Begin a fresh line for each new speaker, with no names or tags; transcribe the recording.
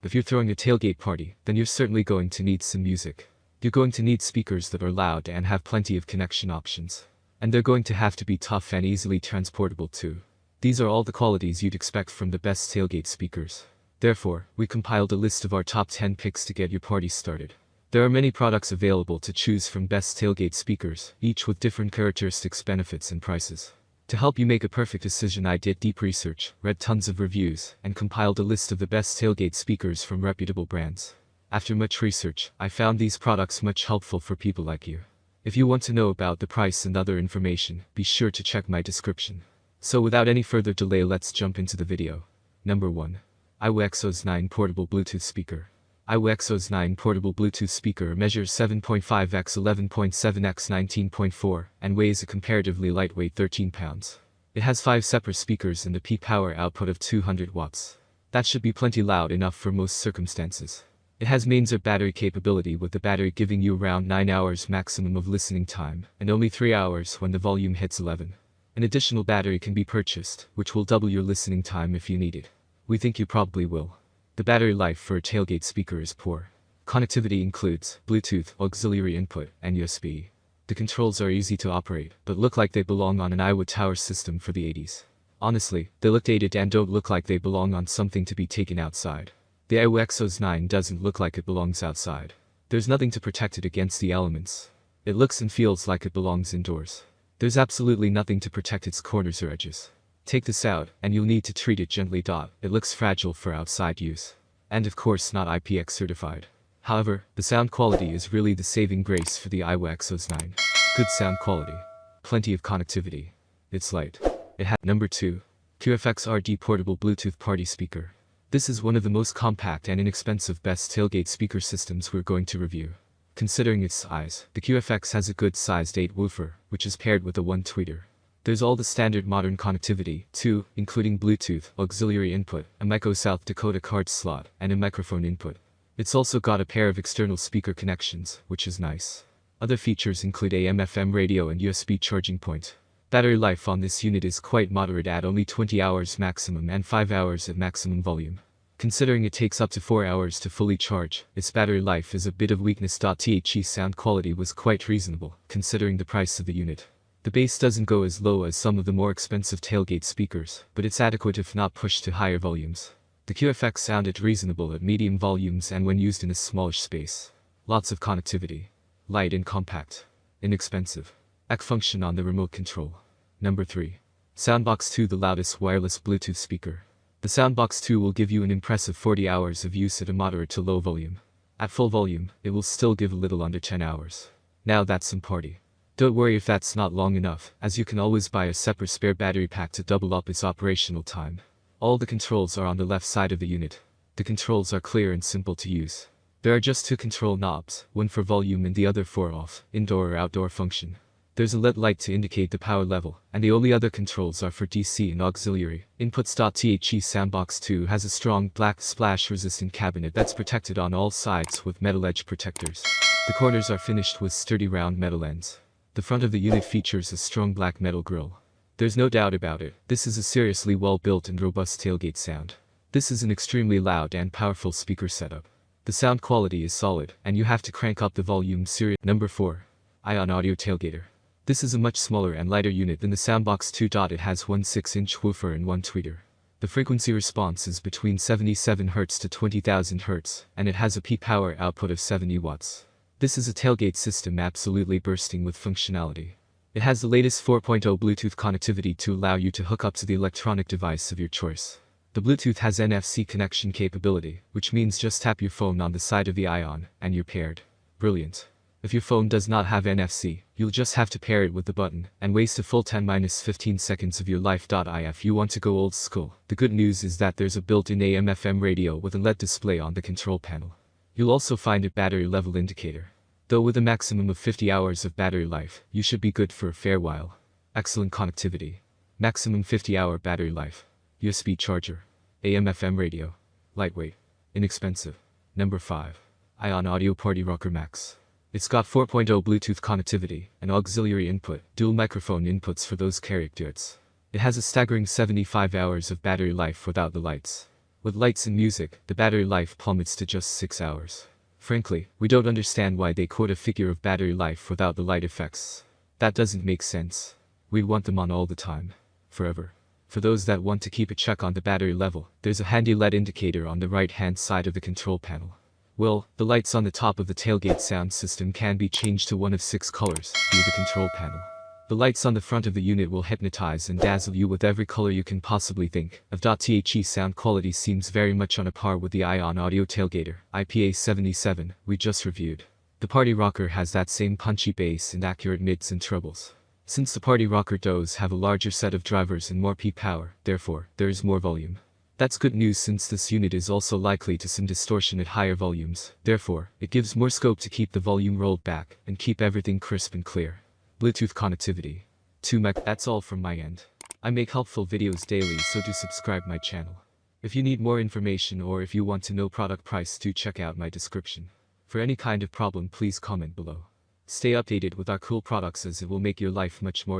If you're throwing a tailgate party, then you're certainly going to need some music. You're going to need speakers that are loud and have plenty of connection options. And they're going to have to be tough and easily transportable too. These are all the qualities you'd expect from the best tailgate speakers. Therefore, we compiled a list of our top 10 picks to get your party started. There are many products available to choose from best tailgate speakers, each with different characteristics, benefits, and prices. To help you make a perfect decision, I did deep research, read tons of reviews, and compiled a list of the best tailgate speakers from reputable brands. After much research, I found these products much helpful for people like you. If you want to know about the price and other information, be sure to check my description. So without any further delay, let's jump into the video. Number 1. iWXOS 9 Portable Bluetooth Speaker. iWXOS 9 Portable Bluetooth Speaker measures 7.5 x 11.7 x 19.4 and weighs a comparatively lightweight 13 pounds. It has 5 separate speakers and a peak power output of 200 watts. That should be plenty loud enough for most circumstances. It has mains battery capability, with the battery giving you around 9 hours maximum of listening time, and only 3 hours when the volume hits 11. An additional battery can be purchased, which will double your listening time if you need it. We think you probably will. The battery life for a tailgate speaker is poor. Connectivity includes Bluetooth, auxiliary input, and USB. The controls are easy to operate, but look like they belong on an iWood tower system for the 80s. Honestly, they look dated and don't look like they belong on something to be taken outside. The iWXOS 9 doesn't look like it belongs outside. There's nothing to protect it against the elements. It looks and feels like it belongs indoors. There's absolutely nothing to protect its corners or edges. Take this out, and you'll need to treat it gently. It looks fragile for outside use. And of course not IPX certified. However, the sound quality is really the saving grace for the iWXOS 9. Good sound quality. Plenty of connectivity. It's light. It has. Number 2. QFX RD Portable Bluetooth Party Speaker. This is one of the most compact and inexpensive best tailgate speaker systems we're going to review. Considering its size, the QFX has a good-sized 8 woofer, which is paired with a 1 tweeter. There's all the standard modern connectivity, too, including Bluetooth, auxiliary input, a micro South Dakota card slot, and a microphone input. It's also got a pair of external speaker connections, which is nice. Other features include AM/FM radio and USB charging point. Battery life on this unit is quite moderate at only 20 hours maximum and 5 hours at maximum volume. Considering it takes up to 4 hours to fully charge, its battery life is a bit of weakness. The sound quality was quite reasonable, considering the price of the unit. The bass doesn't go as low as some of the more expensive tailgate speakers, but it's adequate if not pushed to higher volumes. The QFX sounded reasonable at medium volumes and when used in a smallish space. Lots of connectivity. Light and compact. Inexpensive. AC function on the remote control. Number 3. Soundbox 2, the loudest wireless Bluetooth speaker. The Soundbox 2 will give you an impressive 40 hours of use at a moderate to low volume. At full volume, it will still give a little under 10 hours. Now that's some party. Don't worry if that's not long enough, as you can always buy a separate spare battery pack to double up its operational time. All the controls are on the left side of the unit. The controls are clear and simple to use. There are just 2 control knobs, one for volume and the other for off, indoor or outdoor function. There's a LED light to indicate the power level, and the only other controls are for DC and auxiliary inputs. The Soundbox 2 has a strong black splash-resistant cabinet that's protected on all sides with metal edge protectors. The corners are finished with sturdy round metal ends. The front of the unit features a strong black metal grille. There's no doubt about it, this is a seriously well-built and robust tailgate sound. This is an extremely loud and powerful speaker setup. The sound quality is solid, and you have to crank up the volume seriously. Number 4. Ion Audio Tailgater. This is a much smaller and lighter unit than the Soundbox 2. It has one 6-inch woofer and 1 tweeter. The frequency response is between 77 Hz to 20,000 Hz, and it has a peak power output of 70 watts. This is a tailgate system absolutely bursting with functionality. It has the latest 4.0 Bluetooth connectivity to allow you to hook up to the electronic device of your choice. The Bluetooth has NFC connection capability, which means just tap your phone on the side of the Ion, and you're paired. Brilliant. If your phone does not have NFC, you'll just have to pair it with the button, and waste a full 10-15 seconds of your life. If you want to go old school, the good news is that there's a built-in AM/FM radio with a LED display on the control panel. You'll also find a battery level indicator. Though with a maximum of 50 hours of battery life, you should be good for a fair while. Excellent connectivity. Maximum 50-hour battery life. USB charger. AM/FM radio. Lightweight. Inexpensive. Number 5. Ion Audio Party Rocker Max. It's got 4.0 Bluetooth connectivity, an auxiliary input, dual microphone inputs for those characters. It has a staggering 75 hours of battery life without the lights. With lights and music, the battery life plummets to just 6 hours. Frankly, we don't understand why they quote a figure of battery life without the light effects. That doesn't make sense. We want them on all the time. Forever. For those that want to keep a check on the battery level, there's a handy LED indicator on the right-hand side of the control panel. Well, the lights on the top of the tailgate sound system can be changed to one of 6 colors via the control panel. The lights on the front of the unit will hypnotize and dazzle you with every color you can possibly think of. The sound quality seems very much on a par with the Ion Audio Tailgater IPA77 we just reviewed. The Party Rocker has that same punchy bass and accurate mids and trebles. Since the Party Rocker does have a larger set of drivers and more peak power, therefore, there is more volume. That's good news since this unit is also likely to some distortion at higher volumes, therefore, it gives more scope to keep the volume rolled back and keep everything crisp and clear. Bluetooth connectivity. 2 meg. That's all from my end. I make helpful videos daily, so do subscribe my channel. If you need more information or if you want to know product price, do check out my description. For any kind of problem, please comment below. Stay updated with our cool products as it will make your life much more easier.